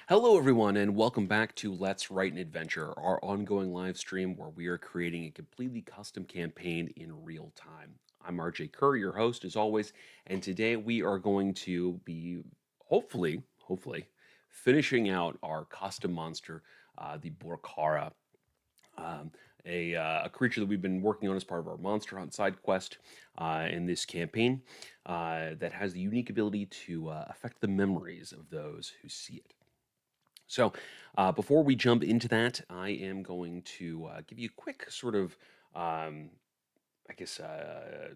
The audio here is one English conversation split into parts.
Hello, everyone, and welcome back to Let's Write an Adventure, our ongoing live stream where we are creating a completely custom campaign in real time. I'm RJ Kerr, your host, as always, and today we are going to be hopefully, finishing out our custom monster, the Borkara, um, a creature that we've been working on as part of our Monster Hunt side quest in this campaign that has the unique ability to affect the memories of those who see it. So, before we jump into that, I am going to give you a quick sort of, um,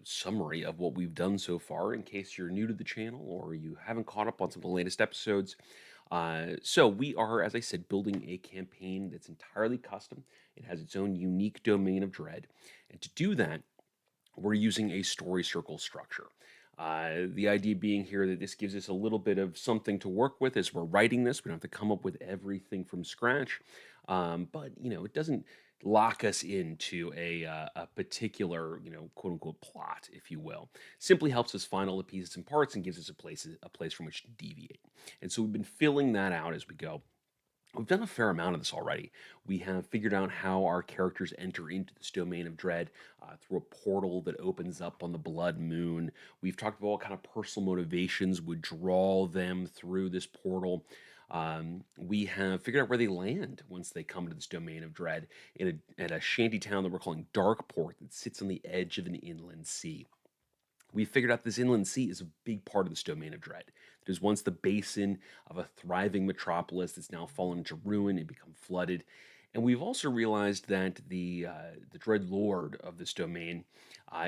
summary of what we've done so far in case you're new to the channel or you haven't caught up on some of the latest episodes. So, we are, as I said, building a campaign that's entirely custom. It has its own unique domain of dread. And to do that, we're using a story circle structure. The idea being here that this gives us a little bit of something to work with as we're writing this. We don't have to come up with everything from scratch, but it doesn't lock us into a particular quote unquote plot, if you will. Simply helps us find all the pieces and parts and gives us a place from which to deviate. And so we've been filling that out as we go. We've done a fair amount of this already. We have figured out how our characters enter into this domain of dread through a portal that opens up on the blood moon. We've talked about what kind of personal motivations would draw them through this portal. We have figured out where they land once they come to this domain of dread at a shanty town that we're calling Darkport that sits on the edge of an inland sea. We figured out this inland sea is a big part of this domain of dread. It was once the basin of a thriving metropolis that's now fallen into ruin and become flooded. And we've also realized that the dread lord of this domain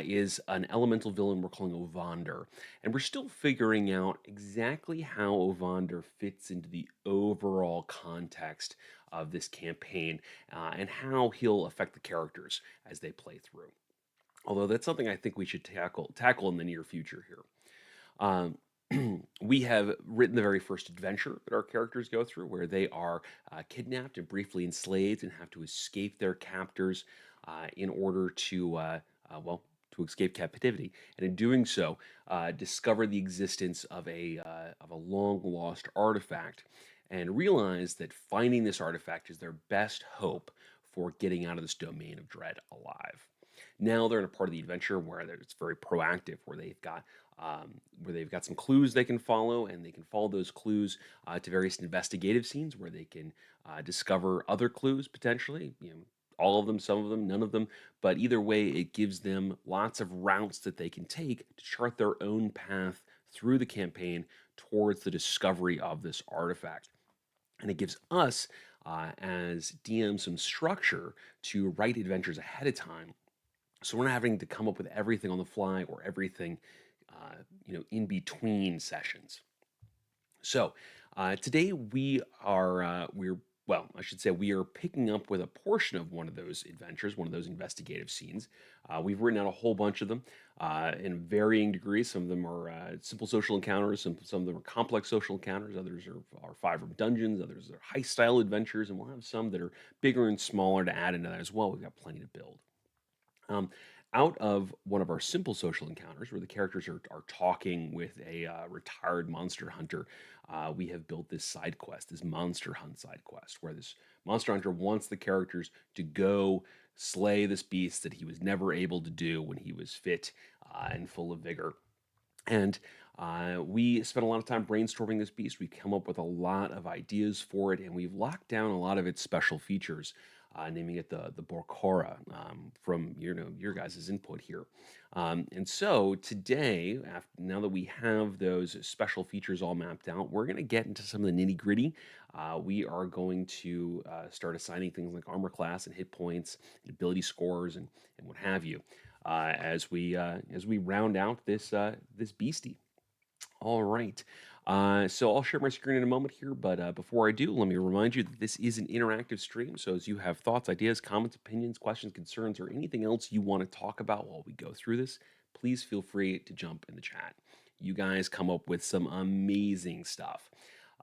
is an elemental villain we're calling Ovander, and we're still figuring out exactly how Ovander fits into the overall context of this campaign and how he'll affect the characters as they play through. Although that's something I think we should tackle in the near future here. Um, we have written the very first adventure that our characters go through, where they are kidnapped and briefly enslaved and have to escape their captors in order to escape captivity, and in doing so, discover the existence of a long lost artifact, and realize that finding this artifact is their best hope for getting out of this domain of dread alive. Now they're in a part of the adventure where it's very proactive, where they've got some clues they can follow, and they can follow those clues to various investigative scenes where they can discover other clues potentially. All of them, some of them, none of them, but either way, it gives them lots of routes that they can take to chart their own path through the campaign towards the discovery of this artifact. And it gives us, as DM, some structure to write adventures ahead of time, so we're not having to come up with everything on the fly or everything, in between sessions. So today I should say we are picking up with a portion of one of those adventures, one of those investigative scenes. We've written out a whole bunch of them in varying degrees. Some of them are simple social encounters, some of them are complex social encounters, others are five-room dungeons, others are heist-style adventures, and we'll have some that are bigger and smaller to add into that as well. We've got plenty to build. Um, Out of one of our simple social encounters where the characters are talking with a retired monster hunter, we have built this side quest, this monster hunt side quest, where this monster hunter wants the characters to go slay this beast that he was never able to do when he was fit and full of vigor. And we spent a lot of time brainstorming this beast. We've come up with a lot of ideas for it, and we've locked down a lot of its special features, naming it the Borkora from your guys' input here. And so today, now that we have those special features all mapped out, we're going to get into some of the nitty gritty. We are going to start assigning things like armor class and hit points, and ability scores, and what have you as we round out this beastie. All right. So I'll share my screen in a moment here, but before I do, let me remind you that this is an interactive stream. So as you have thoughts, ideas, comments, opinions, questions, concerns, or anything else you want to talk about while we go through this, please feel free to jump in the chat. You guys come up with some amazing stuff.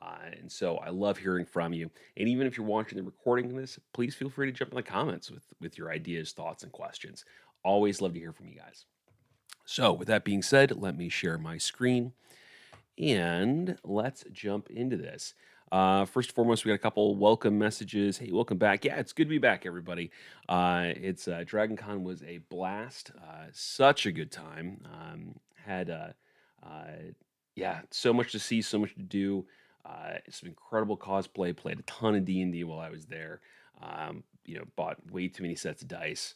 And so I love hearing from you. And even if you're watching the recording of this, please feel free to jump in the comments with your ideas, thoughts, and questions. Always love to hear from you guys. So with that being said, let me share my screen. and let's jump into this. First and foremost, we got a couple welcome messages. Hey, welcome back. Yeah, it's good to be back, everybody. It's Dragon Con was a blast. Such a good time. Had uh, yeah, so much to see, so much to do. Some incredible cosplay. Played a ton of D&D while I was there. Bought way too many sets of dice,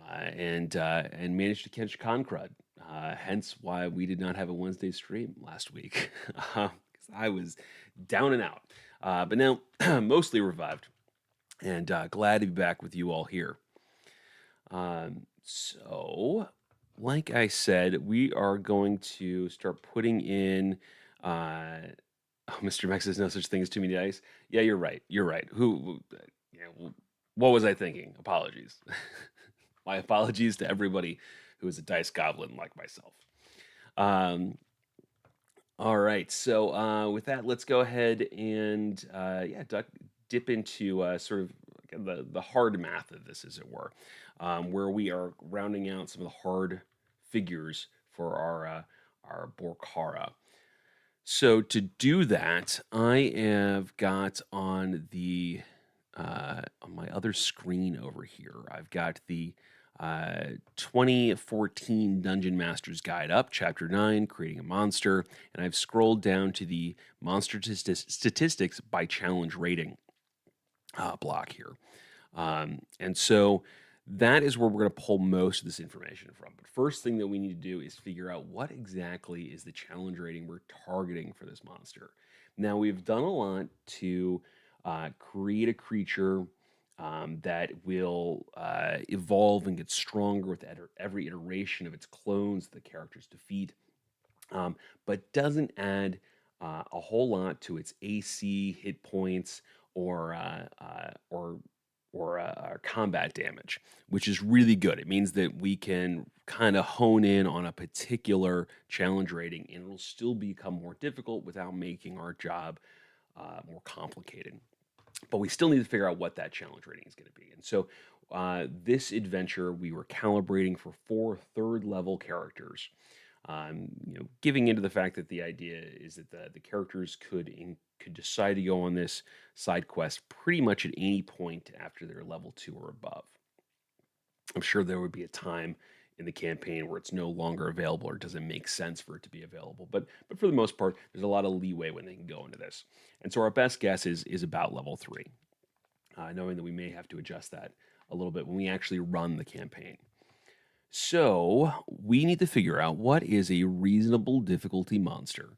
and managed to catch con crud. Hence why we did not have a Wednesday stream last week, because I was down and out. But now mostly revived, and glad to be back with you all here. So, like I said, we are going to start putting in. Oh, Mr. Max says no such thing as too many dice. Yeah, you're right. You're right. Yeah, what was I thinking? Apologies. My apologies to everybody who is a dice goblin like myself. Um, all right. So with that, let's go ahead and dip into sort of the hard math of this, as it were, where we are rounding out some of the hard figures for our Borkara. So to do that, I have got on my other screen over here, I've got the 2014 Dungeon Master's Guide up, Chapter 9, Creating a Monster, and I've scrolled down to the monster statistics by challenge rating block here. And so that is where we're going to pull most of this information from. But first thing that we need to do is figure out what exactly is the challenge rating we're targeting for this monster. Now, we've done a lot to create a creature that will evolve and get stronger with every iteration of its clones the characters defeat, but doesn't add a whole lot to its AC, hit points, or combat damage, which is really good. It means that we can kind of hone in on a particular challenge rating, and it'll still become more difficult without making our job more complicated. But we still need to figure out what that challenge rating is going to be. And so this adventure, we were calibrating for 4 third-level characters. Giving into the fact that the idea is that the characters could decide to go on this side quest pretty much at any point after they're level 2 or above. I'm sure there would be a time in the campaign where it's no longer available or doesn't make sense for it to be available. But for the most part, there's a lot of leeway when they can go into this. And so our best guess is about level 3, knowing that we may have to adjust that a little bit when we actually run the campaign. So we need to figure out what is a reasonable difficulty monster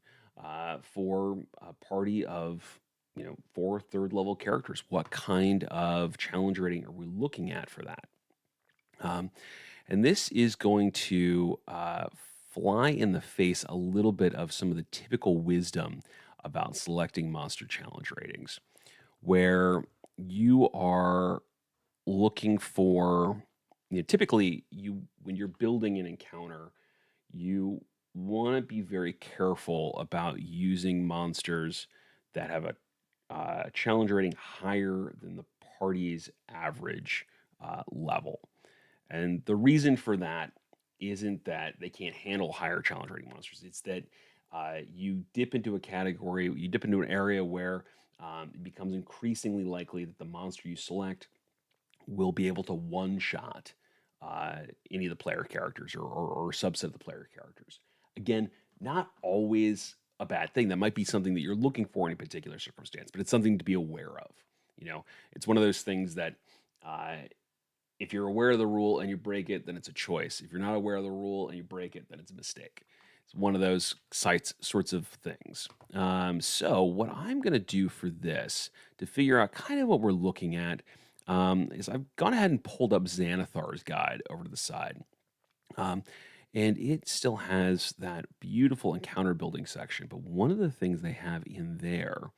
for a party of 4 third-level characters. What kind of challenge rating are we looking at for that? And this is going to fly in the face a little bit of some of the typical wisdom about selecting monster challenge ratings, where you are looking for, typically when you're building an encounter, you want to be very careful about using monsters that have a challenge rating higher than the party's average level. And the reason for that isn't that they can't handle higher challenge rating monsters. It's that you dip into a category, you dip into an area where it becomes increasingly likely that the monster you select will be able to one-shot any of the player characters or a subset of the player characters. Again, not always a bad thing. That might be something that you're looking for in a particular circumstance, but it's something to be aware of. It's one of those things that if you're aware of the rule and you break it, then it's a choice. If you're not aware of the rule and you break it, then it's a mistake. It's one of those sorts of things. So what I'm going to do for this to figure out kind of what we're looking at is I've gone ahead and pulled up Xanathar's guide over to the side. And it still has that beautiful encounter building section. But one of the things they have in there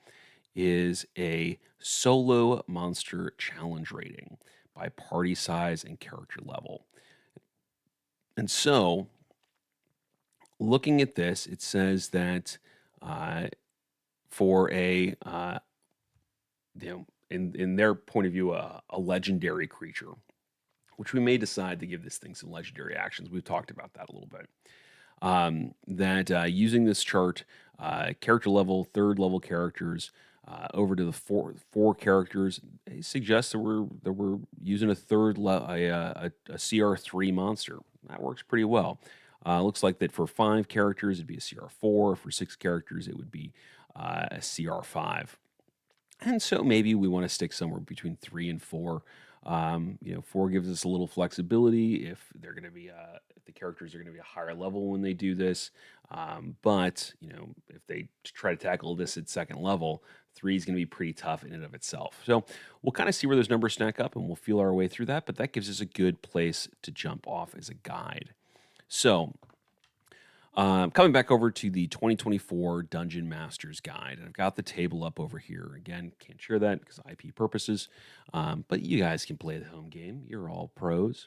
is a solo monster challenge rating by party size and character level. And so, looking at this, it says that for a, in their point of view, a legendary creature, which we may decide to give this thing some legendary actions. We've talked about that a little bit. that using this chart, character level, third level characters, over to the four characters, it suggests that we're using a a CR3 monster. That works pretty well. Looks like that for 5 characters, it'd be a CR4. For 6 characters, it would be a CR5. And so maybe we want to stick somewhere between 3 and 4. 4 gives us a little flexibility if they're going to be if the characters are going to be a higher level when they do this. But if they try to tackle this at second level, 3 is going to be pretty tough in and of itself. So we'll kind of see where those numbers stack up, and we'll feel our way through that. But that gives us a good place to jump off as a guide. So coming back over to the 2024 Dungeon Masters Guide, and I've got the table up over here. Again, can't share that because of IP purposes, but you guys can play the home game. You're all pros.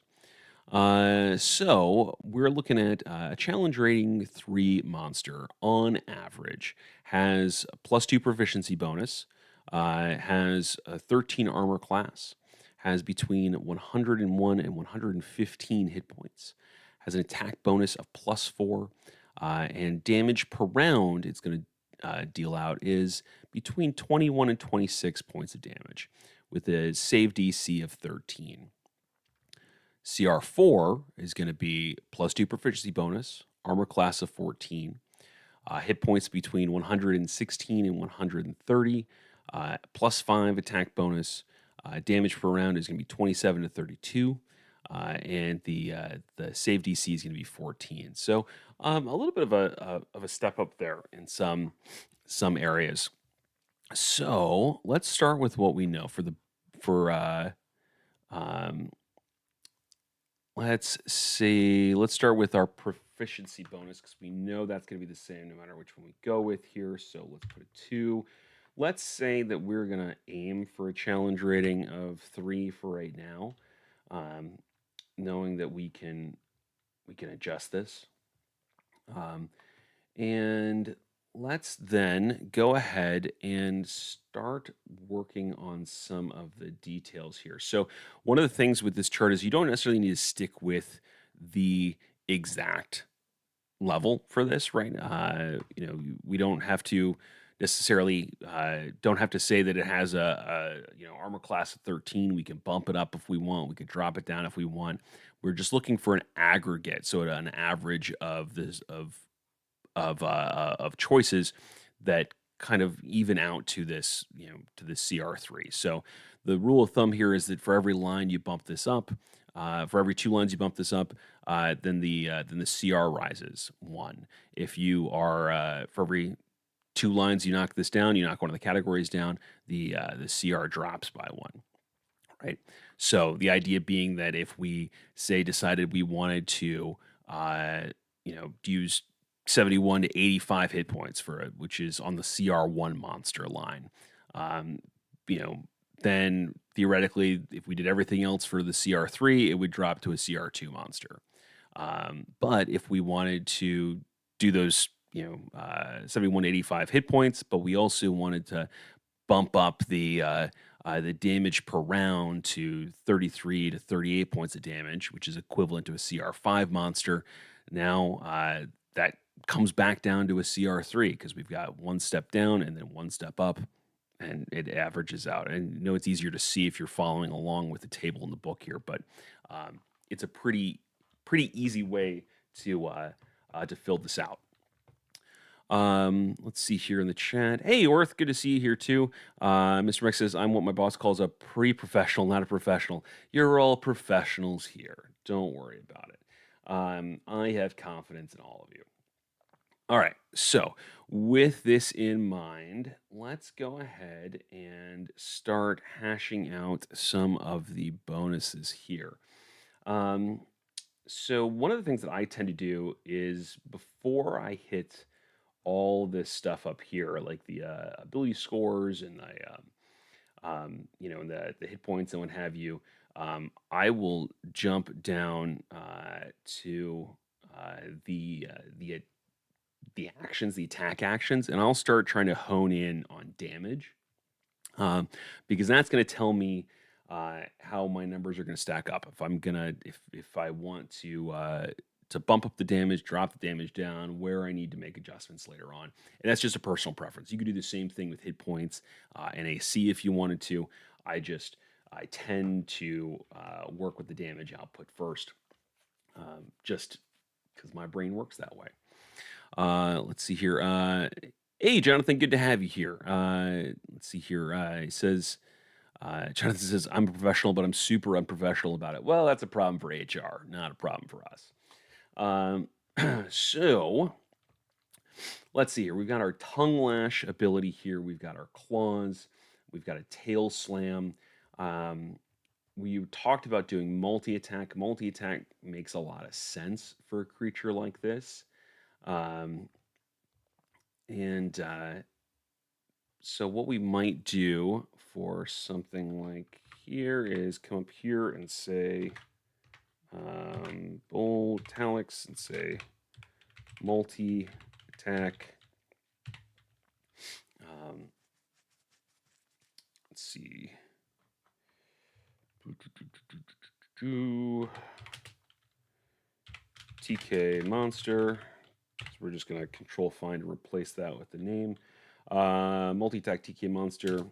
So we're looking at a challenge rating 3 monster on average has a +2 proficiency bonus, has a 13 armor class, has between 101 and 115 hit points, has an attack bonus of +4, and damage per round it's going to deal out is between 21 and 26 points of damage with a save DC of 13. CR4 is going to be +2 proficiency bonus, armor class of 14, hit points between 116 and 130, +5 attack bonus, damage per round is going to be 27 to 32, and the save DC is going to be 14. So a little bit of a step up there in some areas. So let's start with what we know for um, let's see. Let's start with our proficiency bonus because we know that's going to be the same no matter which one we go with here. So let's put a 2. Let's say that we're going to aim for a challenge rating of 3 for right now, knowing that we can adjust this. And let's then go ahead and start working on some of the details here. So one of the things with this chart is you don't necessarily need to stick with the exact level for this, right? We don't have to necessarily don't have to say that it has a armor class of 13. We can bump it up if we want. We could drop it down if we want. We're just looking for an aggregate, so an average of this of choices that kind of even out to this to the CR3. So the rule of thumb here is that for every line you bump this up, for every 2 lines you bump this up, then the CR rises 1. If you are for every 2 lines you knock this down, you knock one of the categories down, the CR drops by 1. Right. So the idea being that if we decided we wanted to use 71 to 85 hit points for it, which is on the CR1 monster line. Um, then theoretically, if we did everything else for the CR3, it would drop to a CR2 monster. But if we wanted to do those, 71 to 85 hit points, but we also wanted to bump up the damage per round to 33 to 38 points of damage, which is equivalent to a CR5 monster. Now that comes back down to a CR3 because we've got 1 step down and then 1 step up, and it averages out. And it's easier to see if you're following along with the table in the book here, but it's a pretty easy way to fill this out. Let's see here in the chat. Hey, Orth, good to see you here too. Mr. Mix says, I'm what my boss calls a pre-professional, not a professional. You're all professionals here. Don't worry about it. I have confidence in all of you. All right, so with this in mind, let's go ahead and start hashing out some of the bonuses here. So one of the things that I tend to do is before I hit all this stuff up here, like the ability scores and and the hit points and what have you, I will jump down to the actions, the attack actions, and I'll start trying to hone in on damage, because that's going to tell me how my numbers are going to stack up. If I want to bump up the damage, drop the damage down, where I need to make adjustments later on. And that's just a personal preference. You could do the same thing with hit points and AC if you wanted to. I tend to work with the damage output first, just because my brain works that way. Let's see here. Hey, Jonathan, good to have you here. Let's see here. He says, Jonathan says, I'm a professional, but I'm super unprofessional about it. Well, that's a problem for HR, not a problem for us. So let's see here. We've got our tongue lash ability here. We've got our claws. We've got a tail slam. We talked about doing multi-attack. Multi-attack makes a lot of sense for a creature like this. So what we might do for something like here is come up here and say bold italics and say multi-attack. Let's see. TK monster. So we're just going to control find and replace that with the name. Multi-attack TK monster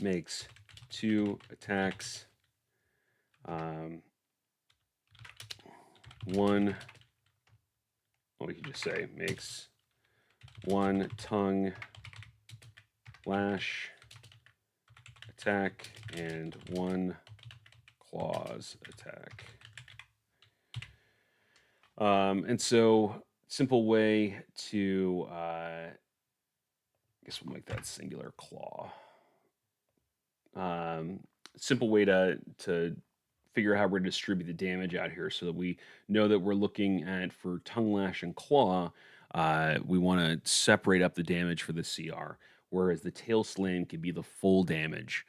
makes 2 attacks. 1. Well, we can just say makes 1 tongue lash attack and 1 claws attack. And so simple way to, I guess we'll make that singular claw. Simple way to figure out how we're going to distribute the damage out here so that we know that we're looking at, for tongue lash and claw, we want to separate up the damage for the CR, whereas the tail slam can be the full damage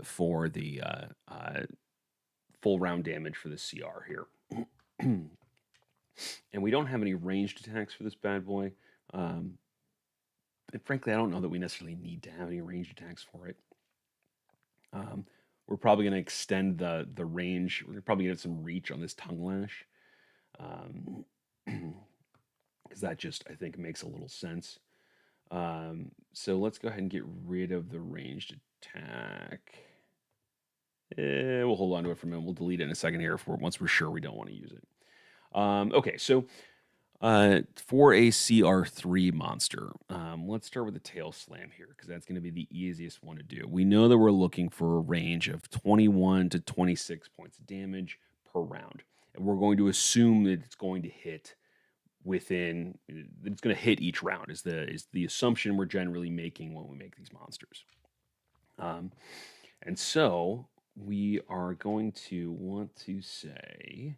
for the full round damage for the CR here. And we don't have any ranged attacks for this bad boy. And frankly, I don't know that we necessarily need to have any ranged attacks for it. We're probably going to extend the range. We're probably going to get some reach on this tongue lash. Because that just, I think, makes a little sense. So let's go ahead and get rid of the ranged attack. We'll hold on to it for a minute. We'll delete it in a second here once we're sure we don't want to use it. Okay, so for a CR3 monster, let's start with the tail slam here, because that's going to be the easiest one to do. We know that we're looking for a range of 21 to 26 points of damage per round. And we're going to assume that it's going to hit it's going to hit each round is the assumption we're generally making when we make these monsters. And so we are going to want to say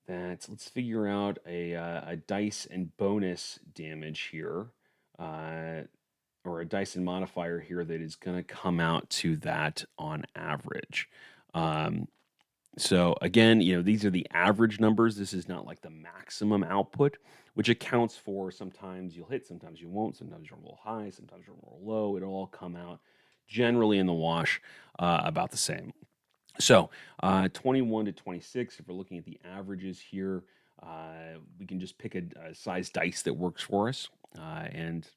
that let's figure out a dice and bonus damage here, or a dice and modifier here that is going to come out to that on average. So again, these are the average numbers. This is not like the maximum output, which accounts for sometimes you'll hit, sometimes you won't, sometimes you'll roll high, sometimes you'll roll low. It'll all come out generally in the wash about the same. So 21 to 26, if we're looking at the averages here, we can just pick a size dice that works for us. And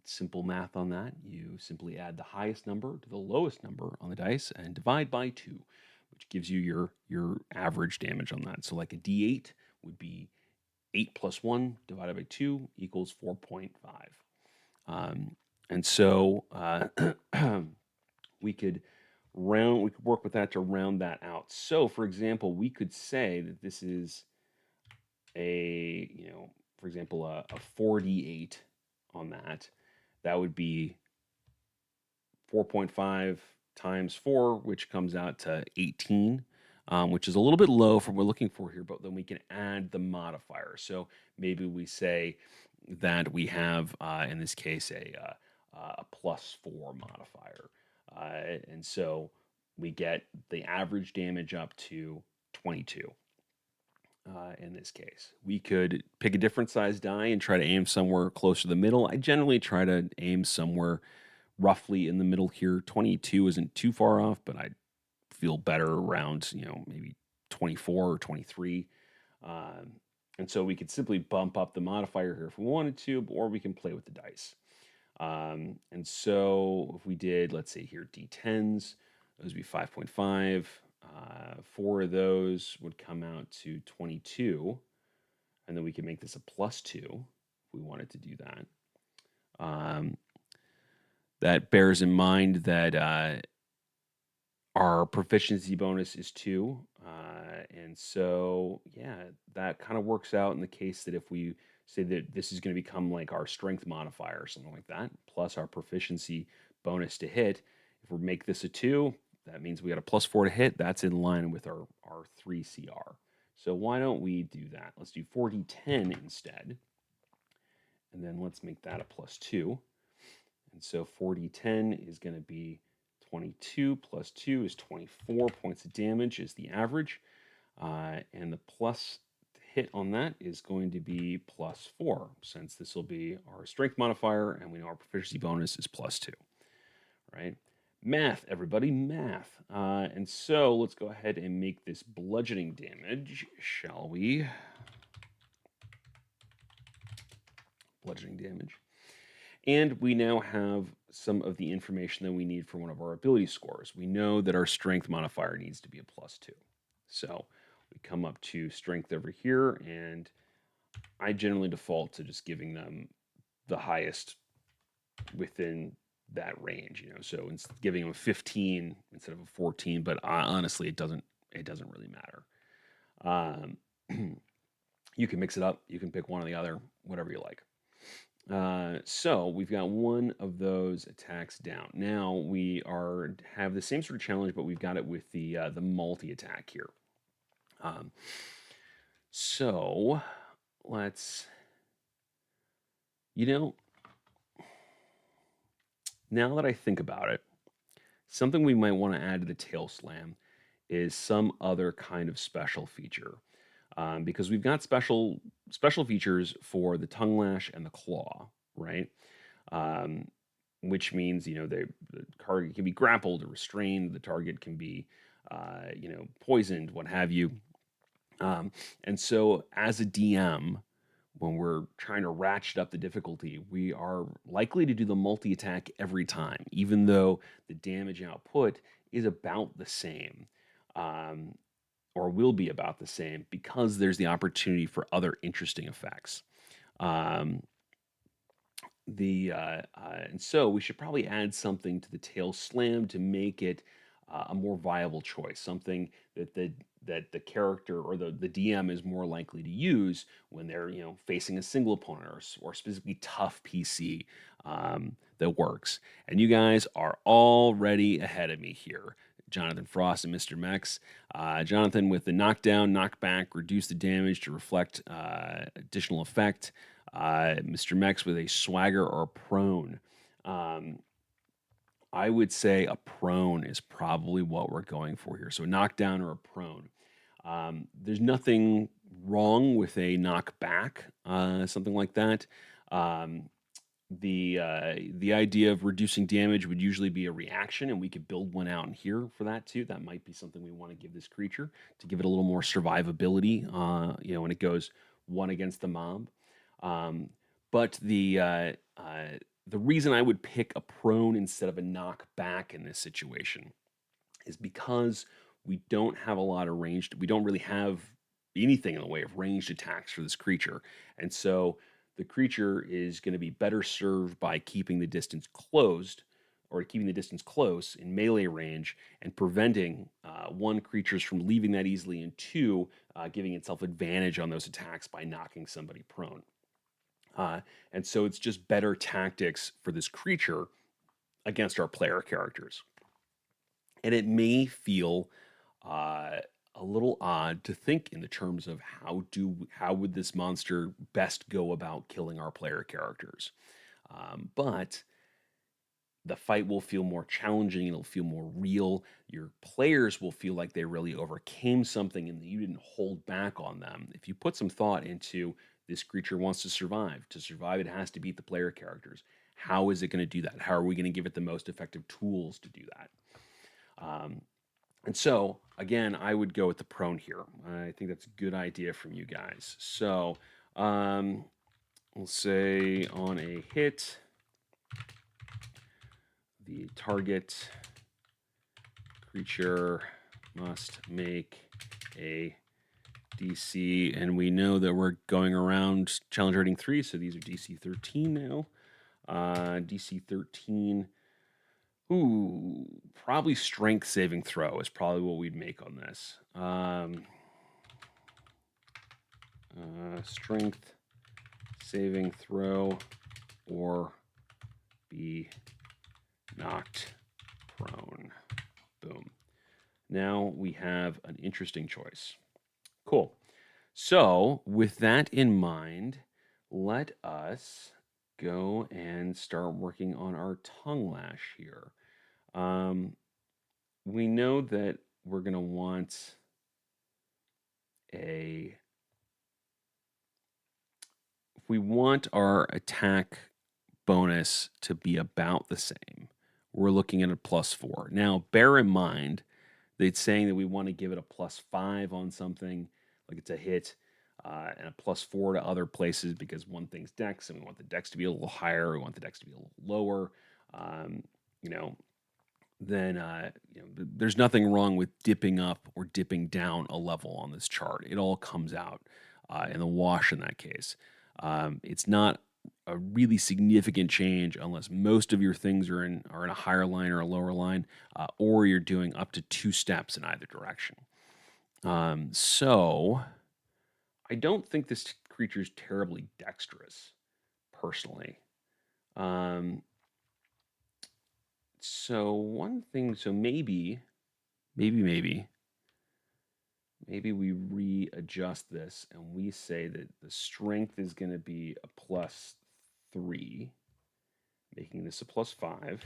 simple math on that, you simply add the highest number to the lowest number on the dice and divide by 2, which gives you your average damage on that. So like a D8 would be 8 plus 1 divided by 2 equals 4.5. And so we could work with that to round that out. So for example, we could say that this is for example, a 4D8 on that. That would be 4.5 times 4, which comes out to 18, which is a little bit low from what we're looking for here, but then we can add the modifier. So maybe we say that we have, in this case, a +4 modifier. And so we get the average damage up to 22 in this case. We could pick a different size die and try to aim somewhere close to the middle. I generally try to aim somewhere roughly in the middle here. 22 isn't too far off, but I feel better around, maybe 24 or 23. Um, and so we could simply bump up the modifier here if we wanted to, or we can play with the dice. And so if we did, let's say here, D10s, those would be 5.5. Four of those would come out to 22. And then we can make this a +2 if we wanted to do that. Um, that bears in mind that our proficiency bonus is 2. And so, yeah, that kind of works out in the case that if we say that this is going to become like our strength modifier or something like that, plus our proficiency bonus to hit. If we make this a 2, that means we got a +4 to hit. That's in line with our 3 CR. So why don't we do that? Let's do 4d10 instead. And then let's make that a +2. And so 4d10 is going to be 22 plus 2 is 24 points of damage is the average. And the plus hit on that is going to be +4, since this will be our strength modifier, and we know our proficiency bonus is +2, right? Math, everybody, math. And so let's go ahead and make this bludgeoning damage, shall we? Bludgeoning damage. And we now have some of the information that we need for one of our ability scores. We know that our strength modifier needs to be a +2. So we come up to strength over here, and I generally default to just giving them the highest within that range, So it's giving them a 15 instead of a 14, but honestly, it doesn't really matter. You can mix it up. You can pick one or the other, whatever you like. So we've got one of those attacks down. Now we have the same sort of challenge, but we've got it with the multi attack here. So let's, now that I think about it, something we might want to add to the tail slam is some other kind of special feature. Because we've got special features for the tongue lash and the claw, right? Which means the target can be grappled or restrained, the target can be poisoned, what have you. And so, as a DM, when we're trying to ratchet up the difficulty, we are likely to do the multi attack every time, even though the damage output is about the same. Or will be about the same, because there's the opportunity for other interesting effects. And so we should probably add something to the tail slam to make it a more viable choice, something that the character or the DM is more likely to use when they're facing a single opponent or specifically tough PC that works. And you guys are already ahead of me here. Jonathan Frost and Mr. Mex. Jonathan with the knockdown, knockback, reduce the damage to reflect additional effect. Mr. Mex with a swagger or prone. I would say a prone is probably what we're going for here. So a knockdown or a prone. There's nothing wrong with a knockback, something like that. The idea of reducing damage would usually be a reaction, and we could build one out in here for that too. That might be something we want to give this creature to give it a little more survivability. When it goes one against the mob. But the reason I would pick a prone instead of a knockback in this situation is because we don't have a lot of ranged. We don't really have anything in the way of ranged attacks for this creature, and so the creature is going to be better served by keeping the distance closed, or keeping the distance close in melee range, and preventing one, creatures from leaving that easily, and two, giving itself advantage on those attacks by knocking somebody prone. And so it's just better tactics for this creature against our player characters. And it may feel a little odd to think in the terms of how would this monster best go about killing our player characters. But the fight will feel more challenging. It'll feel more real. Your players will feel like they really overcame something and that you didn't hold back on them. If you put some thought into this creature wants to survive. To survive, it has to beat the player characters. How is it going to do that? How are we going to give it the most effective tools to do that? And so, again, I would go with the prone here. I think that's a good idea from you guys. So, um, we'll say on a hit, the target creature must make a DC, and we know that we're going around challenge rating 3, so these are DC 13 now. DC 13. Ooh, probably strength saving throw is probably what we'd make on this. Strength saving throw or be knocked prone. Boom. Now we have an interesting choice. Cool. So, with that in mind, let us go and start working on our tongue lash here. Um, we know that we're going to want a. If we want our attack bonus to be about the same, we're looking at a +4. Now, bear in mind that it's saying that we want to give it a +5 on something, like it's a hit, and a +4 to other places because one thing's dex, and we want the dex to be a little higher, we want the dex to be a little lower. Um, you know, then there's nothing wrong with dipping up or dipping down a level on this chart. It all comes out in the wash in that case. It's not a really significant change unless most of your things are in a higher line or a lower line, or you're doing up to 2 steps in either direction. So I don't think this creature is terribly dexterous, personally. Um, so one thing, so maybe we readjust this and we say that the strength is going to be a +3, making this a +5,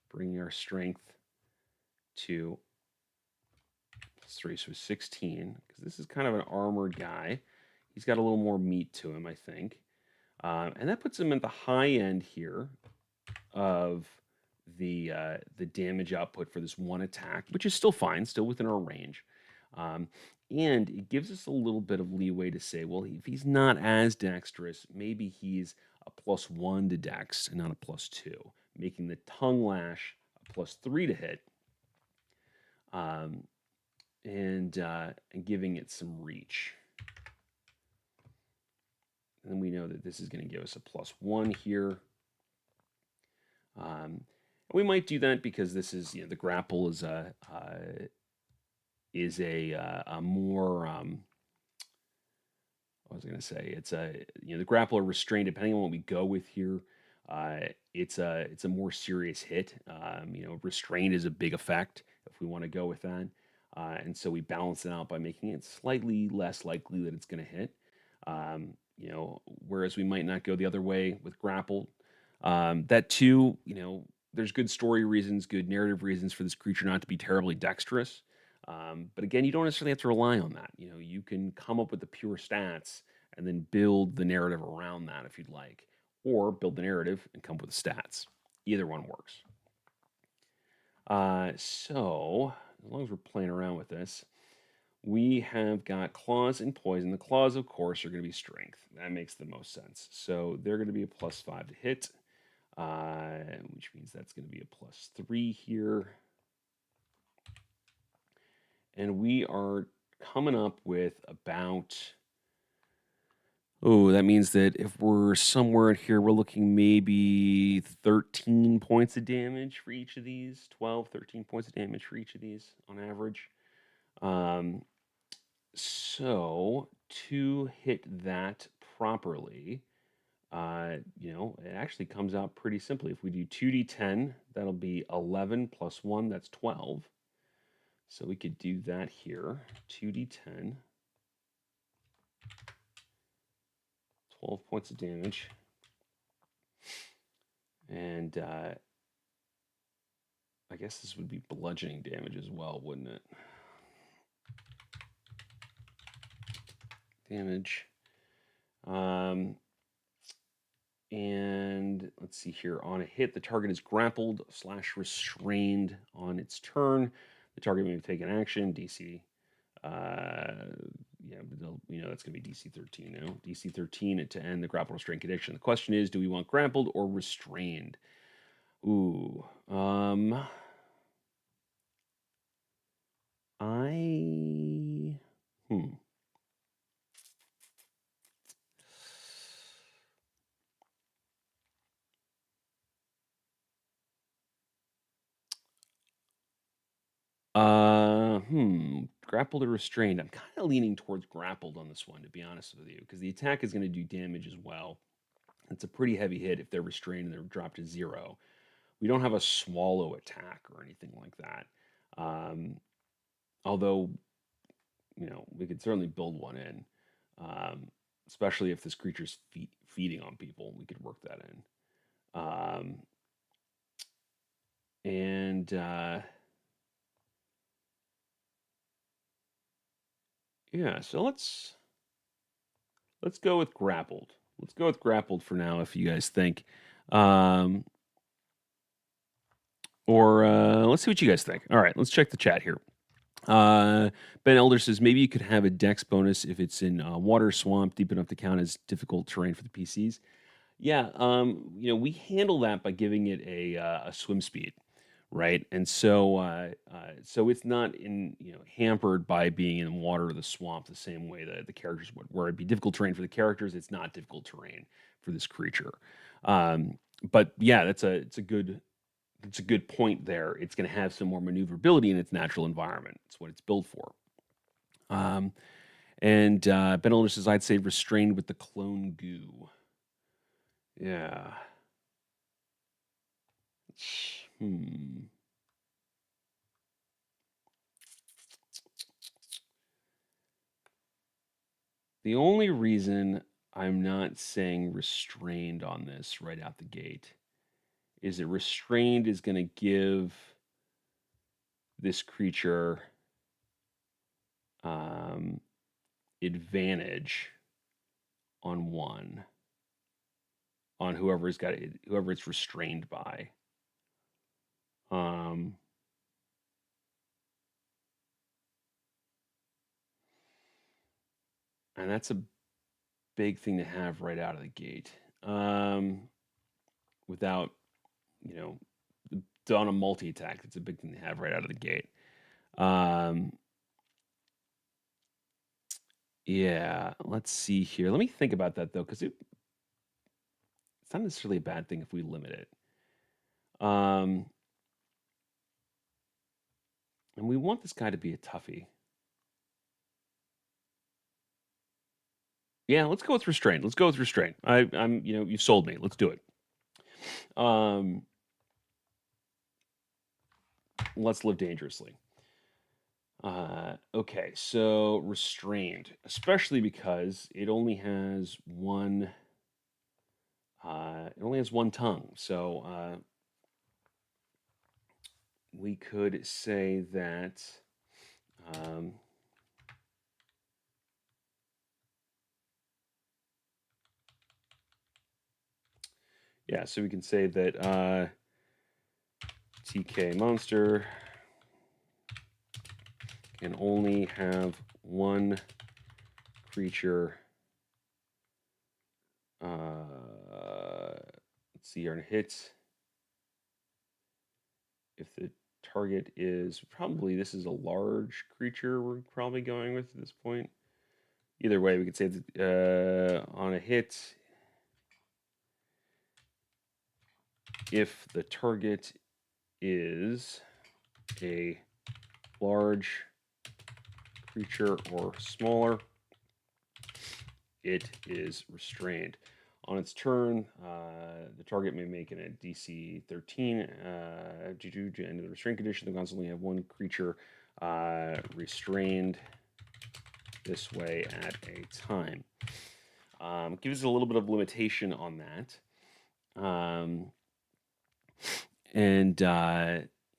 bringing our strength to +3, so 16, because this is kind of an armored guy. He's got a little more meat to him, I think. And that puts him at the high end here of the damage output for this one attack, which is still fine, still within our range. Um, and it gives us a little bit of leeway to say, well, if he's not as dexterous, maybe he's a +1 to dex and not a +2, making the tongue lash a +3 to hit, um, and giving it some reach. And then we know that this is going to give us a +1 here. We might do that because this is, the grapple is a more what was I going to say? It's the grapple or restraint, depending on what we go with here. It's a more serious hit. Restraint is a big effect if we want to go with that, and so we balance it out by making it slightly less likely that it's going to hit. Whereas we might not go the other way with grapple. That too, there's good story reasons, good narrative reasons for this creature not to be terribly dexterous. But again, you don't necessarily have to rely on that. You can come up with the pure stats and then build the narrative around that if you'd like, or build the narrative and come up with the stats. Either one works. So as long as we're playing around with this, we have got claws and poison. The claws, of course, are going to be strength. That makes the most sense. So they're going to be a +5 to hit, which means that's going to be a +3 here. And we are coming up with about, that means that if we're somewhere in here, we're looking maybe 13 points of damage for each of these, 12, 13 points of damage for each of these on average. So to hit that properly, it actually comes out pretty simply. If we do 2d10, that'll be 11 plus 1, that's 12. So we could do that here, 2d10, 12 points of damage. And I guess this would be bludgeoning damage as well, wouldn't it? Damage. And let's see here. On a hit, the target is grappled / restrained on its turn. The target may take an action. DC. Yeah, that's going to be DC 13 now. DC 13 to end the grapple restraint condition. The question is, do we want grappled or restrained? Ooh. I. Hmm. Grappled or restrained? I'm kind of leaning towards grappled on this one, to be honest with you, because the attack is going to do damage as well. It's a pretty heavy hit if they're restrained and they're dropped to 0. We don't have a swallow attack or anything like that. Although, we could certainly build one in, um, especially if this creature's feeding on people. We could work that in. And yeah, so let's go with grappled. Let's go with grappled for now, if you guys think. Um, or let's see what you guys think. All right, let's check the chat here. Ben Elder says maybe you could have a dex bonus if it's in water, swamp, deep enough to count as difficult terrain for the PCs. Yeah, we handle that by giving it a swim speed, right? And so it's not hampered by being in water or the swamp the same way that the characters would. Where it'd be difficult terrain for the characters, it's not difficult terrain for this creature. But yeah, it's a good point there. It's going to have some more maneuverability in its natural environment. It's what it's built for. And Ben Elder says, I'd say restrained with the clone goo. Yeah. Hmm. The only reason I'm not saying restrained on this right out the gate is that restrained is going to give this creature um, advantage on whoever it's restrained by. Um, and that's a big thing to have right out of the gate. Without, you know, on a multi attack, it's a big thing to have right out of the gate. Yeah, let's see here. Let me think about that though, because it's not necessarily a bad thing if we limit it. And we want this guy to be a toughie. Yeah, let's go with restraint. Let's go with restraint. I'm, you sold me. Let's do it. Let's live dangerously. Okay, so restrained, especially because it only has one. It only has one tongue, so we could say that. Um, yeah, so we can say that TK monster can only have one creature. Let's see here, on hit. If the target is this is a large creature we're probably going with at this point. Either way, we could say that on a hit, if the target is a large creature or smaller, it is restrained. On its turn, the target may make a DC 13 due to the end of the restraint condition. The guns only have one creature restrained this way at a time. Gives us a little bit of limitation on that.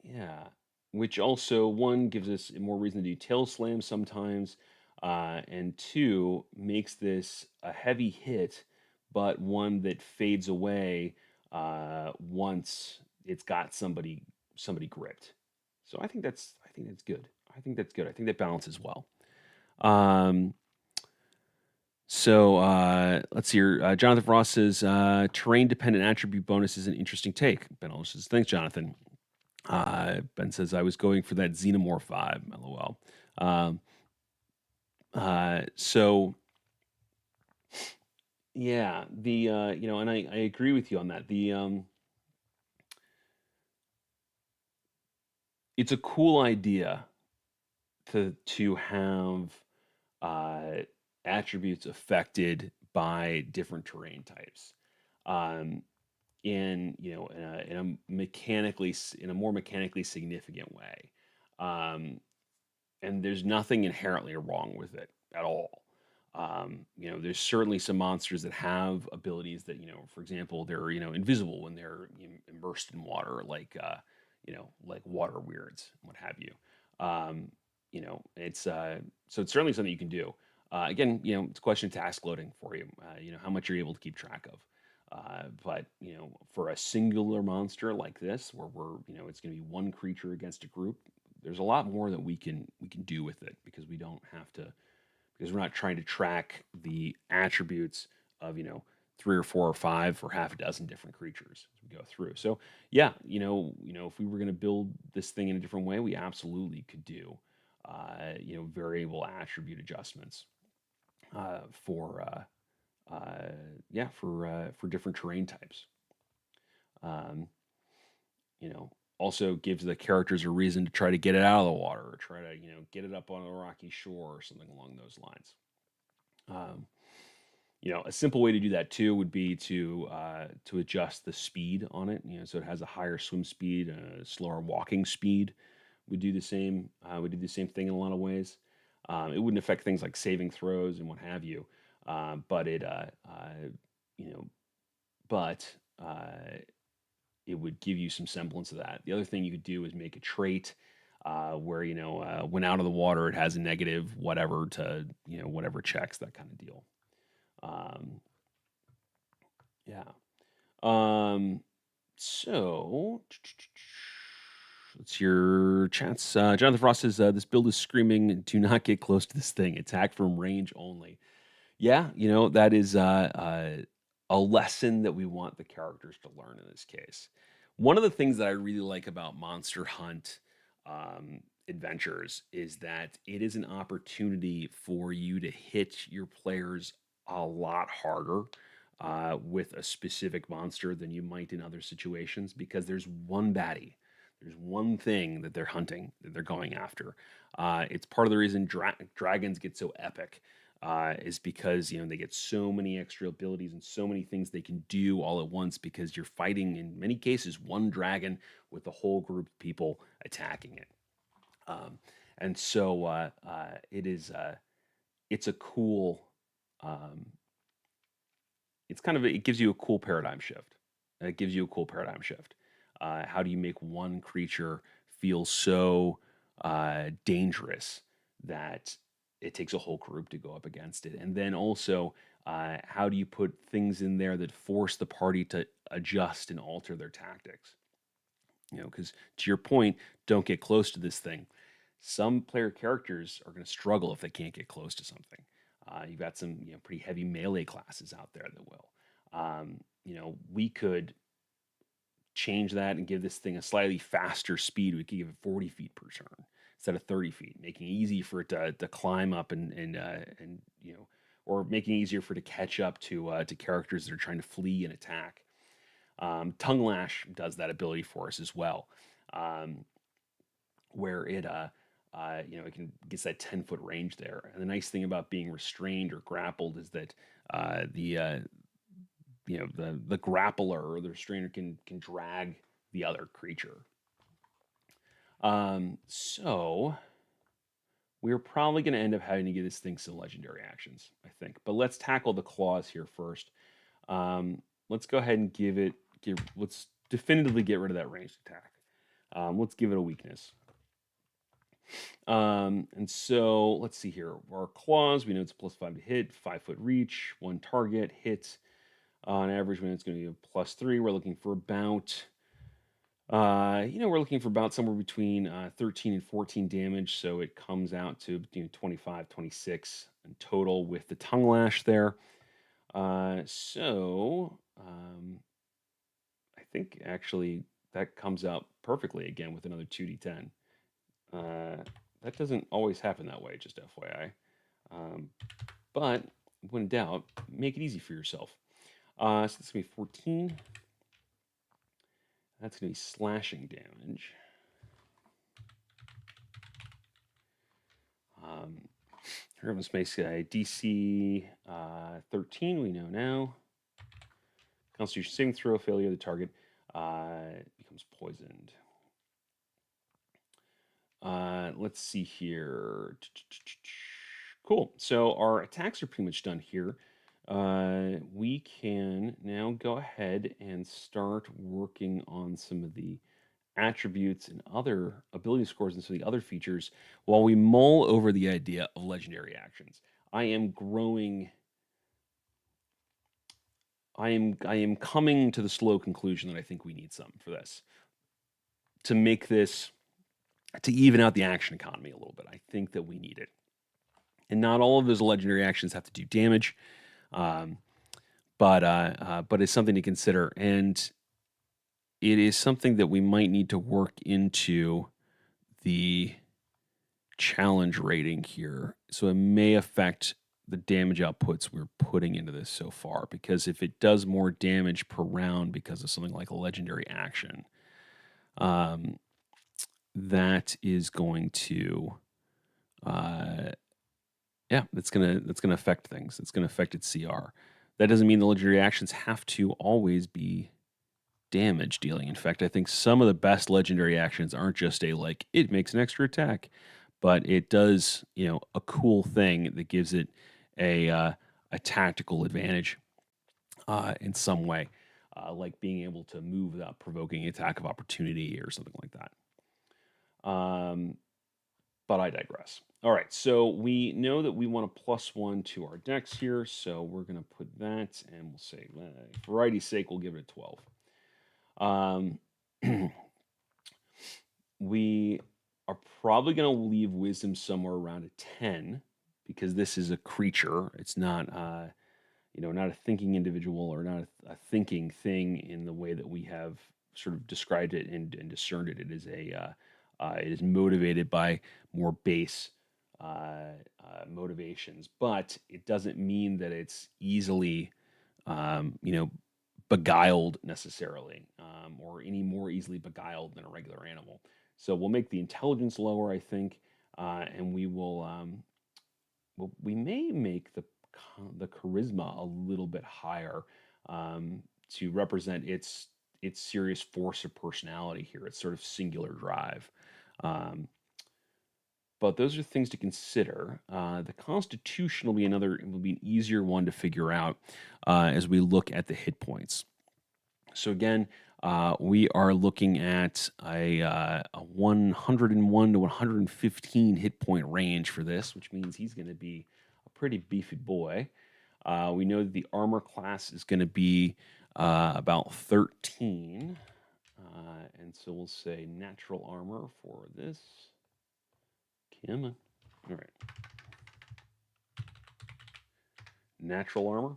Yeah, which also, one, gives us more reason to do tail slam sometimes, and two, makes this a heavy hit, but one that fades away once it's got somebody gripped. So I think think that's good. I think that's good. I think that balances well. Um, let's see here. Jonathan Frost says terrain dependent attribute bonus is an interesting take. Ben Ellis says, thanks, Jonathan. Ben says, I was going for that Xenomorph vibe. LOL. Um, so yeah, and I agree with you on that. It's a cool idea to have uh, attributes affected by different terrain types. Um, in a more mechanically significant way. And there's nothing inherently wrong with it at all. There's certainly some monsters that have abilities that, for example, they're, invisible when they're immersed in water, like water weirds, what have you. Um, it's so it's certainly something you can do. Again, it's a question of task loading for you. How much you're able to keep track of. But for a singular monster like this, where it's going to be one creature against a group, there's a lot more that we can do with it because we don't have to because we're not trying to track the attributes of three or four or five or half a dozen different creatures as we go through. So yeah, if we were going to build this thing in a different way, we absolutely could do variable attribute adjustments for yeah for different terrain types. Um, also gives the characters a reason to try to get it out of the water or try to get it up on a rocky shore or something along those lines. Um, a simple way to do that too would be to adjust the speed on it. So it has a higher swim speed, a slower walking speed. We do the same. We do the same thing in a lot of ways. It wouldn't affect things like saving throws and what have you, but you know, but it would give you some semblance of that. The other thing you could do is make a trait where when out of the water it has a negative whatever to whatever checks, that kind of deal. Um, yeah. Um, so it's your chance. Jonathan Frost says this build is screaming, "Do not get close to this thing. Attack from range only." Yeah, that is a lesson that we want the characters to learn in this case. One of the things that I really like about Monster Hunt adventures is that it is an opportunity for you to hit your players a lot harder with a specific monster than you might in other situations because there's one baddie. There's one thing that they're hunting, that they're going after. It's part of the reason dragons get so epic is because they get so many extra abilities and so many things they can do all at once because you're fighting in many cases one dragon with a whole group of people attacking it. Um, and so it's a cool um, it gives you a cool paradigm shift. It gives you a cool paradigm shift. How do you make one creature feel so dangerous that it takes a whole group to go up against it? And then also, how do you put things in there that force the party to adjust and alter their tactics? Because to your point, don't get close to this thing. Some player characters are going to struggle if they can't get close to something. You've got some pretty heavy melee classes out there that will. We could change that and give this thing a slightly faster speed. We could give it 40 feet per turn instead of 30 feet, making it easy for it to climb up and or making it easier for it to catch up to characters that are trying to flee and attack. Tongue Lash does that ability for us as well, where it can gets that 10-foot range there. And the nice thing about being restrained or grappled is that the grappler or the restrainer can drag the other creature. So we're probably going to end up having to give this thing some legendary actions, I think. But let's tackle the claws here first. Let's go ahead and let's definitively get rid of that ranged attack. Let's give it a weakness. And so let's see here. Our claws, we know it's +5 to hit, 5-foot reach, one target, hit. On average, when it's going to be a +3, we're looking for about We're looking for about somewhere between 13 and 14 damage, so it comes out to 25, 26 in total with the tongue lash there. I think actually that comes out perfectly again with another 2d10. Uh, that doesn't always happen that way, just FYI. Um, but when in doubt, make it easy for yourself. So that's going to be 14. That's going to be slashing damage. Urban Space Guy, DC 13, we know now. Constitution saving throw failure, the target becomes poisoned. Let's see here. Cool. So our attacks are pretty much done here. We can now go ahead and start working on some of the attributes and other ability scores and some of the other features while we mull over the idea of legendary actions. I am growing. I am coming to the slow conclusion that I think we need some for this to make this to even out the action economy a little bit. I think that we need it. And not all of those legendary actions have to do damage, um, but it's something to consider, and it is something that we might need to work into the challenge rating here. So it may affect the damage outputs we're putting into this so far, because if it does more damage per round because of something like a legendary action, um, that is going to uh, that's gonna affect things. It's gonna affect its CR. That doesn't mean the legendary actions have to always be damage dealing. In fact, I think some of the best legendary actions aren't just it makes an extra attack, but it does a cool thing that gives it a tactical advantage in some way, like being able to move without provoking attack of opportunity or something like that. But I digress. All right, so we know that we want a +1 to our dex here, so we're going to put that, and we'll say, for variety's sake, we'll give it a 12. We are probably going to leave wisdom somewhere around a 10 because this is a creature. It's not, not a thinking individual or not a thinking thing in the way that we have sort of described it and discerned it. It is it is motivated by more base motivations, but it doesn't mean that it's easily, beguiled necessarily, or any more easily beguiled than a regular animal. So we'll make the intelligence lower, I think, and we will. We may make the charisma a little bit higher, to represent its serious force of personality here. Its sort of singular drive. Um, but those are things to consider. The Constitution will be an easier one to figure out as we look at the hit points. So again, we are looking at a 101 to 115 hit point range for this, which means he's going to be a pretty beefy boy. We know that the armor class is going to be about 13. And so we'll say natural armor for this. Come on. All right. Natural armor.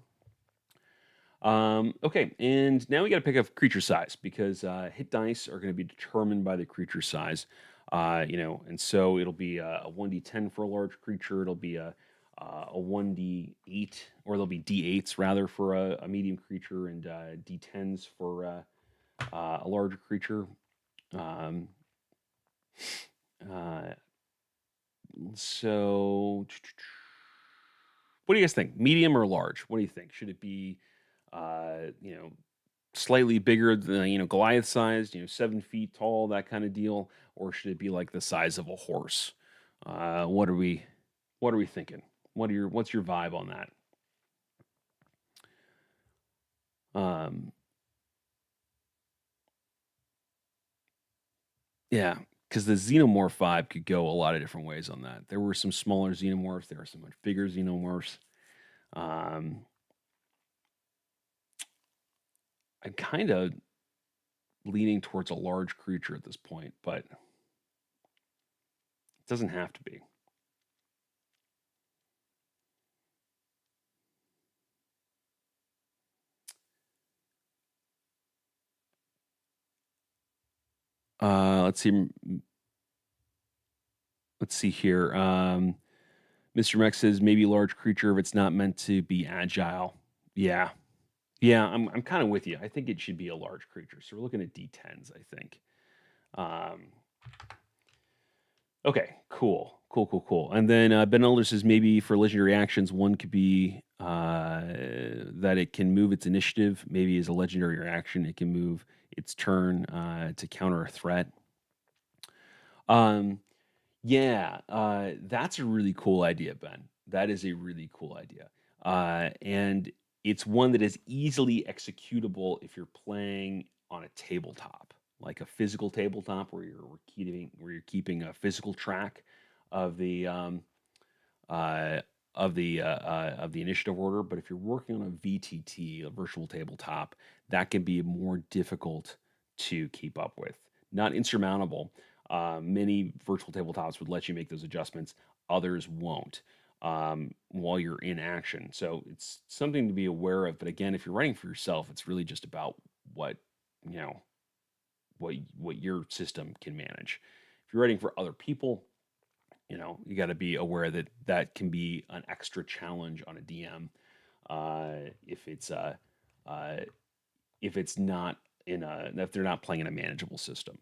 Okay, and now we got to pick up creature size because hit dice are going to be determined by the creature size. And so it'll be a 1d10 for a large creature. It'll be a 1d8, or there'll be d8s rather for a medium creature, and d10s for a larger creature. Um, uh, so, what do you guys think? Medium or large? What do you think? Should it be, uh, you know, slightly bigger than Goliath sized, 7 feet tall, that kind of deal, or should it be like the size of a horse? What are we thinking? What's your vibe on that? Um, yeah, because the xenomorph vibe could go a lot of different ways on that. There were some smaller xenomorphs. There are some much bigger xenomorphs. Um, I'm kind of leaning towards a large creature at this point, but it doesn't have to be. Let's see. Let's see here. Mr. Mex says maybe large creature if it's not meant to be agile. Yeah. Yeah, I'm kind of with you. I think it should be a large creature. So we're looking at D10s, I think. Um, okay, cool. Cool. And then Ben Elder says maybe for legendary actions, one could be that it can move its initiative. Maybe as a legendary reaction, it can move its turn to counter a threat. Um, Yeah, that's a really cool idea, Ben. That is a really cool idea. And it's one that is easily executable if you're playing on a tabletop, like a physical tabletop where you're keeping a physical track of the uh, of the initiative order. But if you're working on a VTT, a virtual tabletop, that can be more difficult to keep up with. Not insurmountable. Many virtual tabletops would let you make those adjustments. Others won't while you're in action. So it's something to be aware of. But again, if you're writing for yourself, it's really just about what you know what your system can manage. If you're writing for other people, you got to be aware that that can be an extra challenge on a DM uh, if it's uh, uh, if it's not if they're not playing in a manageable system.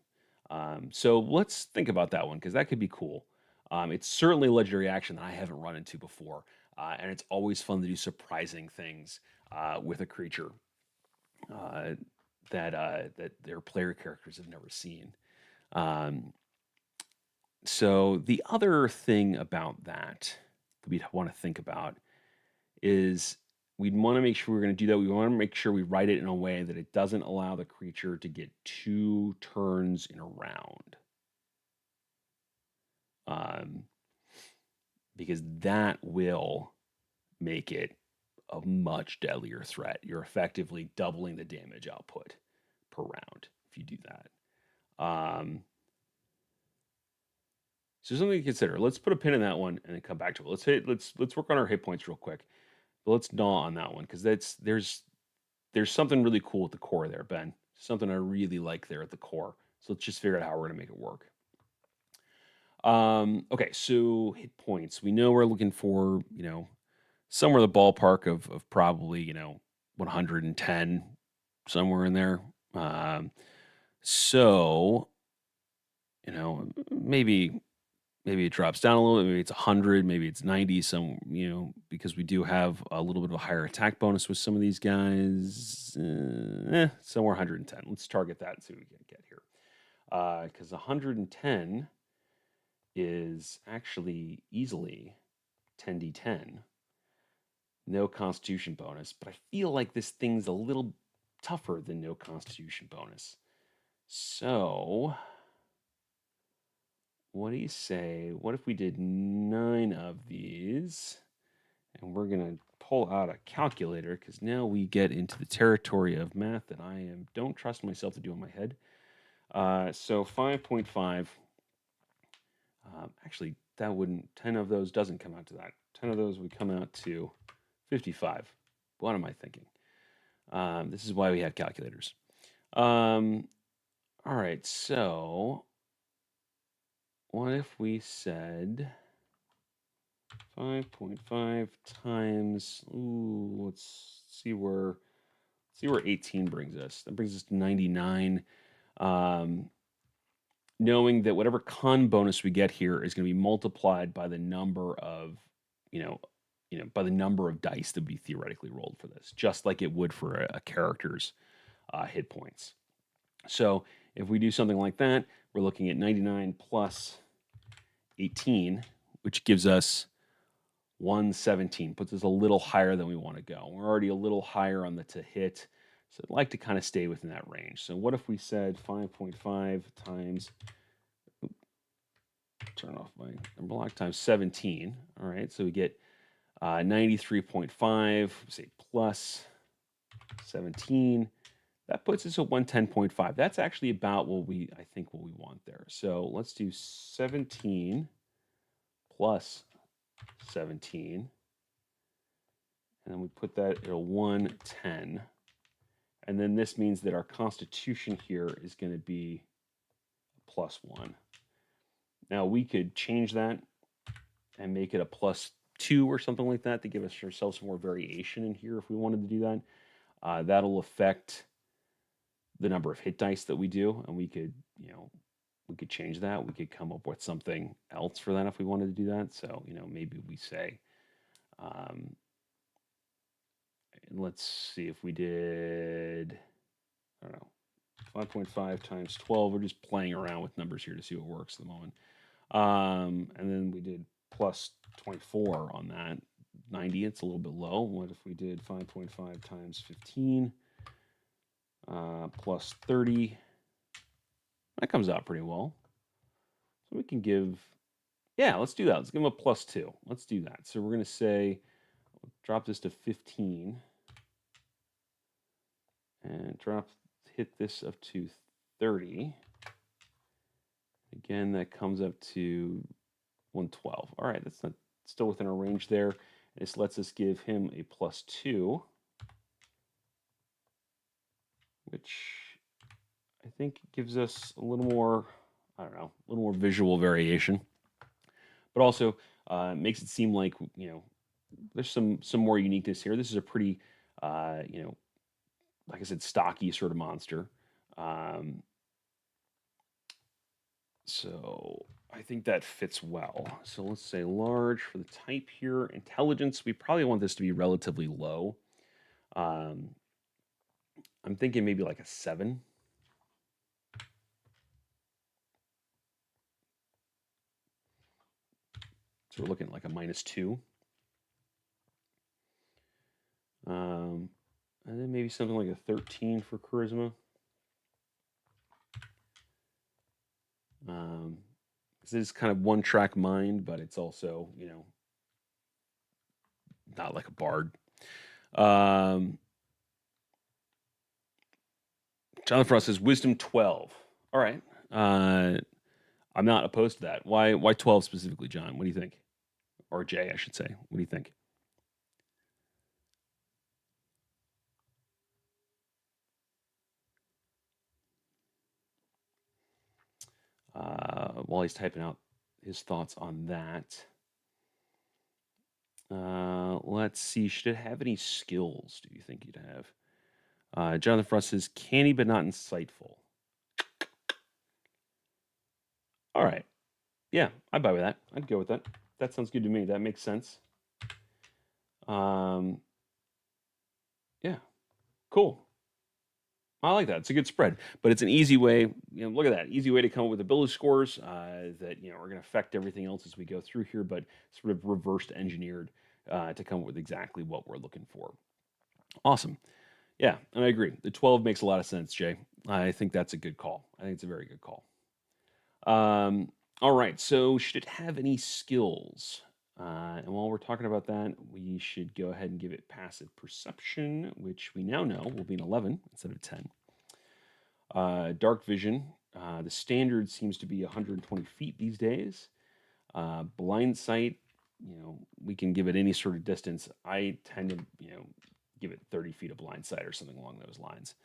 So let's think about that one because that could be cool. It's certainly a legendary action that I haven't run into before, and it's always fun to do surprising things with a creature uh, that their player characters have never seen. Um, so the other thing about that we'd want to think about is we'd want to make sure we're going to do that. We want to make sure we write it in a way that it doesn't allow the creature to get 2 turns in a round. Um, because that will make it a much deadlier threat. You're effectively doubling the damage output per round if you do that. So something to consider. Let's put a pin in that one and then come back to it. Let's work on our hit points real quick. But let's gnaw on that one because there's something really cool at the core there, Ben. Something I really like there at the core. So let's just figure out how we're gonna make it work. Okay, so hit points. We know we're looking for, somewhere in the ballpark of probably, 110, somewhere in there. So, maybe it drops down a little bit. Maybe it's 100, maybe it's 90, because we do have a little bit of a higher attack bonus with some of these guys. Somewhere 110. Let's target that and see what we can get here. Because 110 is actually easily 10d10. No constitution bonus, but I feel like this thing's a little tougher than no constitution bonus. So, what do you say? What if we did 9 of these? And we're going to pull out a calculator because now we get into the territory of math that don't trust myself to do in my head. So 5.5. Actually, that wouldn't, 10 of those doesn't come out to that. 10 of those would come out to 55. What am I thinking? This is why we have calculators. All right, so what if we said 5.5 times, let's see where 18 brings us. That brings us to 99. Knowing that whatever con bonus we get here is going to be multiplied by the number of, by the number of dice that would be theoretically rolled for this, just like it would for a character's hit points. So if we do something like that, we're looking at 99 plus 18, which gives us 117, puts us a little higher than we want to go. We're already a little higher on the to hit, so I'd like to kind of stay within that range. So what if we said 5.5 times, turn off my number block, times 17. All right, so we get 93.5, say plus 17. That puts us at 110.5. That's actually about I think what we want there. So let's do 17 plus 17. And then we put that at a 110. And then this means that our constitution here is going to be +1. Now we could change that and make it a +2 or something like that to give ourselves some more variation in here if we wanted to do that. That'll affect the number of hit dice that we do, and we could, we could change that. We could come up with something else for that if we wanted to do that. So, maybe we say, let's see if we did, I don't know, 5.5 times 12. We're just playing around with numbers here to see what works at the moment. And then we did plus 24 on that. 90, it's a little bit low. What if we did 5.5 times 15 plus 30? That comes out pretty well. So we can give, yeah, let's do that. Let's give them a +2. Let's do that. So we're going to say, drop this to 15 and hit this up to 30. Again, that comes up to 112. All right, that's not still within our range there. This lets us give him a +2, which I think gives us a little more, I don't know, a little more visual variation, but also makes it seem like, there's some more uniqueness here. This is a pretty, like I said, stocky sort of monster. So I think that fits well. So let's say large for the type here. Intelligence, we probably want this to be relatively low. I'm thinking maybe like a 7. So we're looking at like a -2. And then maybe something like a 13 for charisma. This is kind of one-track mind, but it's also, not like a bard. Jonathan Frost says wisdom 12. All right. I'm not opposed to that. Why 12 specifically, John? What do you think? Or Jay, I should say. What do you think? While he's typing out his thoughts on that. Let's see. Should it have any skills, do you think you'd have? Jonathan Frost says canny but not insightful. All right. Yeah, I'd buy with that. I'd go with that. That sounds good to me. That makes sense. Yeah, cool. I like that. It's a good spread, but it's an easy way. Look at that easy way to come up with ability scores that are going to affect everything else as we go through here, but sort of reversed engineered to come up with exactly what we're looking for. Awesome. Yeah, and I agree. The 12 makes a lot of sense, Jay. I think that's a good call. I think it's a very good call. All right. So, should it have any skills? And while we're talking about that, we should go ahead and give it passive perception, which we now know will be an 11 instead of 10. Dark vision. The standard seems to be 120 feet these days. Blind sight, we can give it any sort of distance. I tend to, give it 30 feet of blind sight or something along those lines.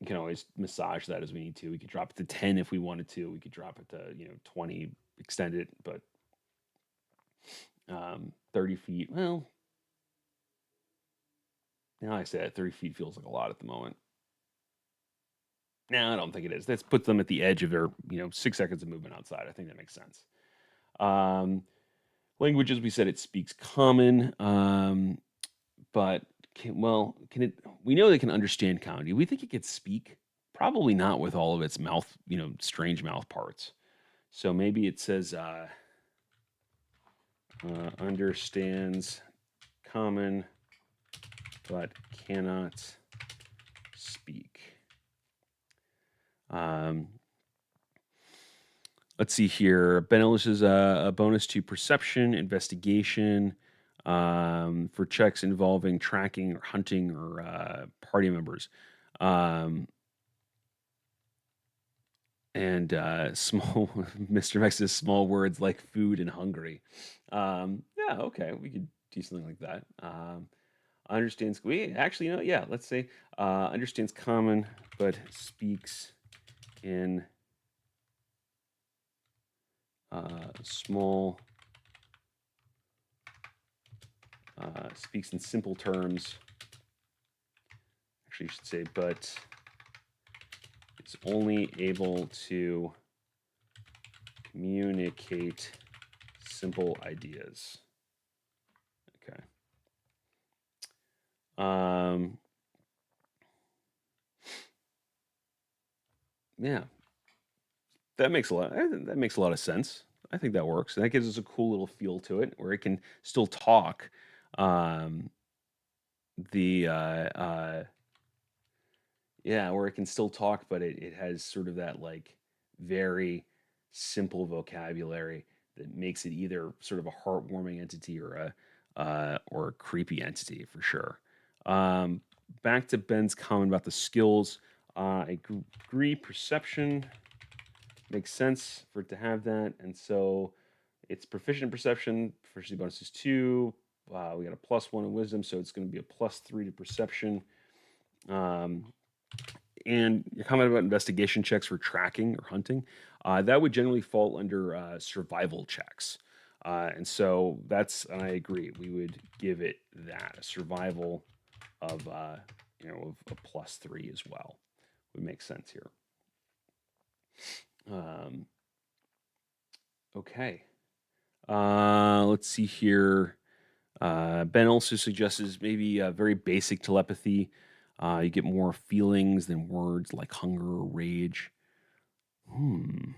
You can always massage that as we need to. We could drop it to 10 if we wanted to. We could drop it to 20, extend it, but 30 feet. Well, now I say that 30 feet feels like a lot at the moment. No, I don't think it is. Let's put them at the edge of their 6 seconds of movement outside. I think that makes sense. Languages, we said it speaks common, but can it? We know they can understand common. Do we think it could speak? Probably not with all of its mouth, strange mouth parts. So maybe it says understands common, but cannot speak. Let's see here. Ben Ellis is a bonus to perception, investigation, for checks involving tracking or hunting or party members. Um, and small Mr. Mex says small words like food and hungry. Yeah, okay, we could do something like that. Understands we actually, yeah, let's say understands common but speaks in small speaks in simple terms. Actually, you should say, but it's only able to communicate simple ideas. Okay. Yeah, that makes a lot of sense. I think that works. And that gives us a cool little feel to it where it can still talk. Um, the Yeah, where it can still talk, but it has sort of that like very simple vocabulary that makes it either sort of a heartwarming entity or a creepy entity for sure. Um, Back to Ben's comment about the skills. I agree. Perception makes sense for it to have that, and so it's proficient in perception. Proficiency bonus is 2. We got a +1 in wisdom, so it's going to be a +3 to perception. Um, and your comment about investigation checks for tracking or hunting, that would generally fall under survival checks. And so and I agree, we would give it that, a survival of, of a +3 as well. Would make sense here. Um, okay. Let's see here. Ben also suggests maybe very basic telepathy. You get more feelings than words like hunger or rage. Hmm.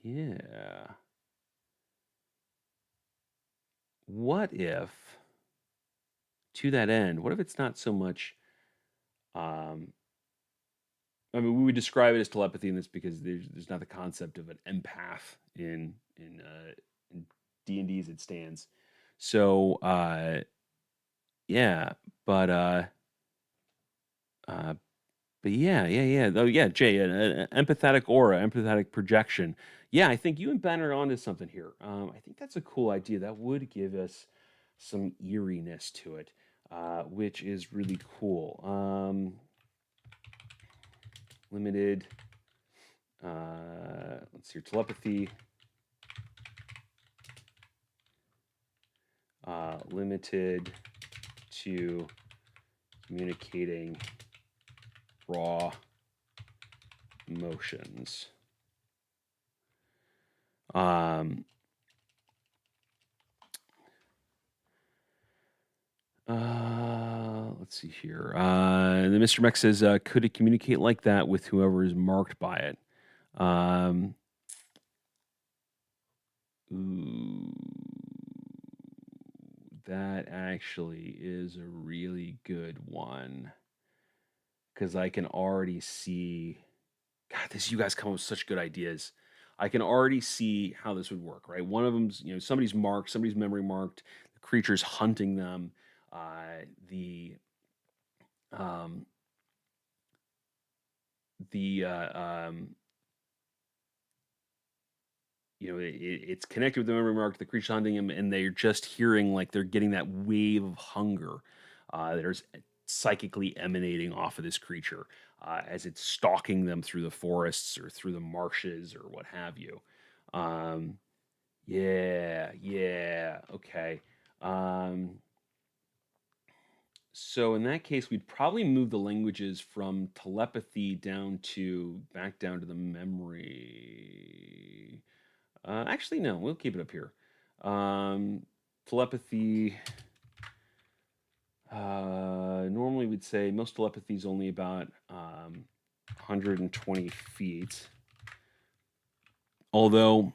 Yeah. What if, to that end, what if it's not so much? Um, I mean, we would describe it as telepathy in this because there's not the concept of an empath in D&D as it stands. So yeah, but uh, uh, but yeah. Oh yeah, Jay, an empathetic aura, empathetic projection. Yeah, I think you and Ben are onto something here. I think that's a cool idea. That would give us some eeriness to it, which is really cool. Limited. Let's see, telepathy. Limited to communicating raw emotions. Um, let's see here. The Mr. Mech says, could it communicate like that with whoever is marked by it? Um, ooh, that actually is a really good one because I can already see. God, you guys come up with such good ideas. I can already see how this would work, right? One of them's, somebody's marked, somebody's memory marked, the creature's hunting them. Uh, the um, the it's connected with the memory mark, the creature hunting them, and they're just hearing like they're getting that wave of hunger. There's psychically emanating off of this creature as it's stalking them through the forests or through the marshes or what have you. Um, yeah, okay. Um, so in that case, we'd probably move the languages from telepathy back down to the memory. Actually, no, we'll keep it up here. Telepathy. Normally, we'd say most telepathy is only about 120 feet. Although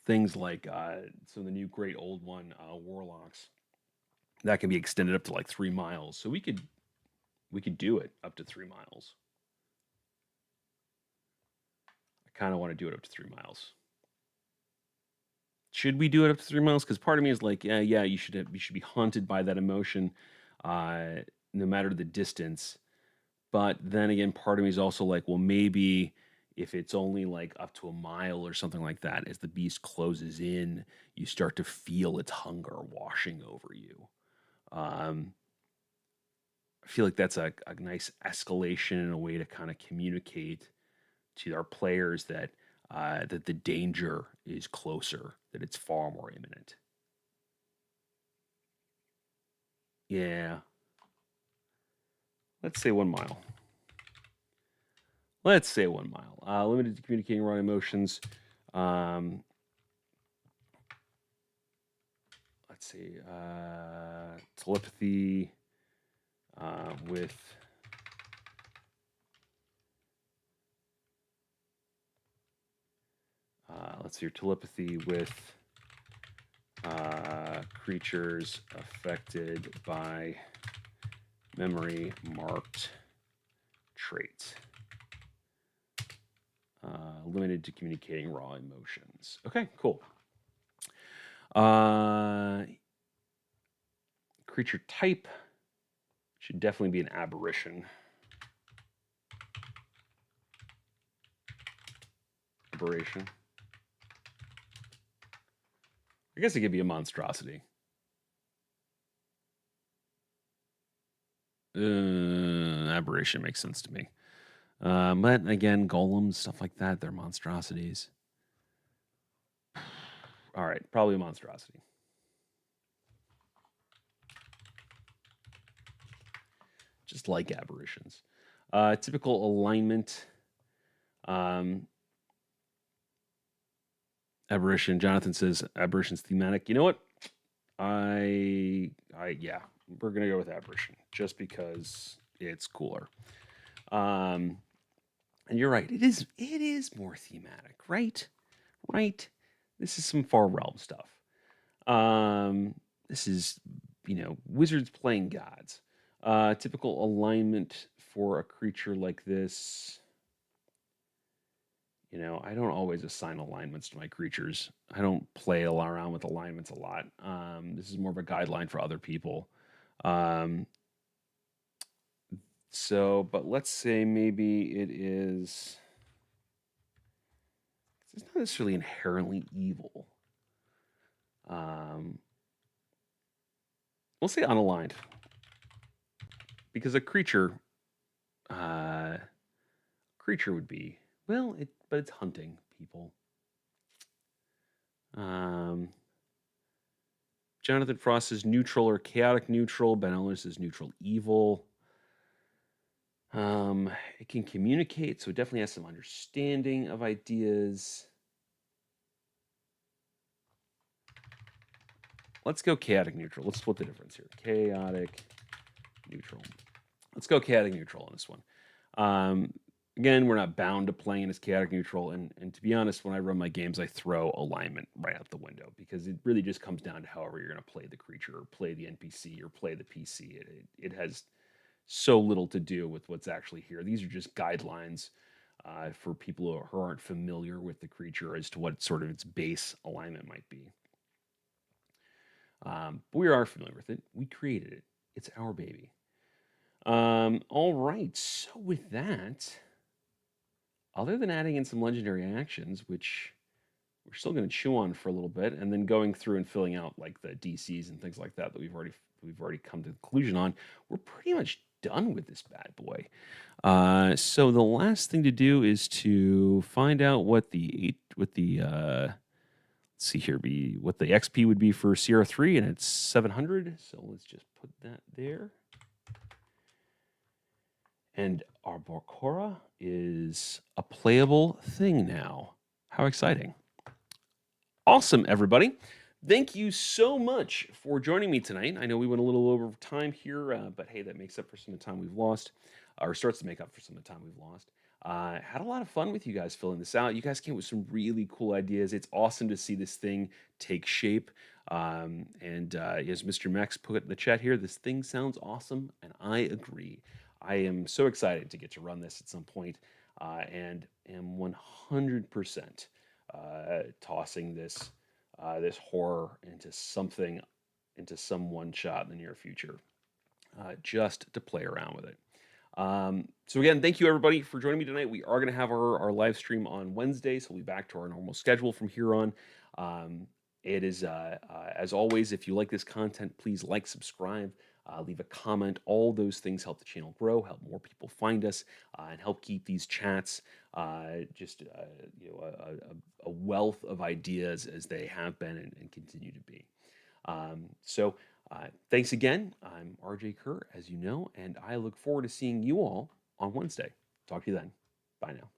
things like the new great old one, warlocks, that can be extended up to like 3 miles. So we could do it up to 3 miles. I kind of want to do it up to 3 miles. Should we do it up to 3 miles? Because part of me is like, yeah, you should be haunted by that emotion, uh, no matter the distance. But then again, part of me is also like, well, maybe if it's only like up to a mile or something like that, as the beast closes in, you start to feel its hunger washing over you. Um, I feel like that's a nice escalation and a way to kind of communicate to our players that that the danger is closer, that it's far more imminent. Yeah, let's say 1 mile. Let's say 1 mile. Limited to communicating raw emotions. Um, let's see. Telepathy with. Let's see. Your telepathy with creatures affected by memory marked traits. Limited to communicating raw emotions. Okay, cool. Creature type should definitely be an aberration. Aberration. I guess it could be a monstrosity. Aberration makes sense to me. But again, golems, stuff like that, they're monstrosities. All right, probably a monstrosity. Just like aberrations. Typical alignment. Aberration. Jonathan says aberration's thematic. You know what? Yeah, we're gonna go with aberration just because it's cooler. And you're right. It is more thematic, right? Right. This is some far realm stuff. This is wizards playing gods. Typical alignment for a creature like this. I don't always assign alignments to my creatures. I don't play around with alignments a lot. This is more of a guideline for other people. Um, but let's say maybe it is. It's not necessarily inherently evil. Um, we'll say unaligned because a uh, creature would be but it's hunting people. Um, Jonathan Frost is neutral or chaotic neutral. Ben Ellis is neutral evil. It can communicate, so it definitely has some understanding of ideas. Let's go chaotic neutral. Let's split the difference here. Chaotic neutral. Let's go chaotic neutral on this one. Again, we're not bound to playing as chaotic neutral, and to be honest, when I run my games, I throw alignment right out the window because it really just comes down to however you're going to play the creature, or play the NPC, or play the PC. It has so little to do with what's actually here. These are just guidelines for people who aren't familiar with the creature as to what sort of its base alignment might be. But we are familiar with it. We created it. It's our baby. All right. So with that, other than adding in some legendary actions, which we're still going to chew on for a little bit, and then going through and filling out like the DCs and things like that we've already come to the conclusion on, we're pretty much done with this bad boy. So the last thing to do is to find out what the let's see here what the XP would be for CR3, and it's 700. So let's just put that there. And our Borkora is a playable thing now. How exciting! Awesome, everybody. Thank you so much for joining me tonight. I know we went a little over time here, but hey, that makes up for some of the time we've lost, or starts to make up for some of the time we've lost. Had a lot of fun with you guys filling this out. You guys came with some really cool ideas. It's awesome to see this thing take shape. And as Mr. Max put in the chat here, this thing sounds awesome, and I agree. I am so excited to get to run this at some point, and am 100% tossing this this horror into some one shot in the near future, just to play around with it. So again, thank you everybody for joining me tonight. We are going to have our live stream on Wednesday, so we'll be back to our normal schedule from here on. Um, it is, as always, if you like this content, please like, subscribe, leave a comment. All those things help the channel grow, help more people find us, and help keep these chats just a wealth of ideas as they have been and continue to be. Thanks again. I'm RJ Kerr, as you know, and I look forward to seeing you all on Wednesday. Talk to you then. Bye now.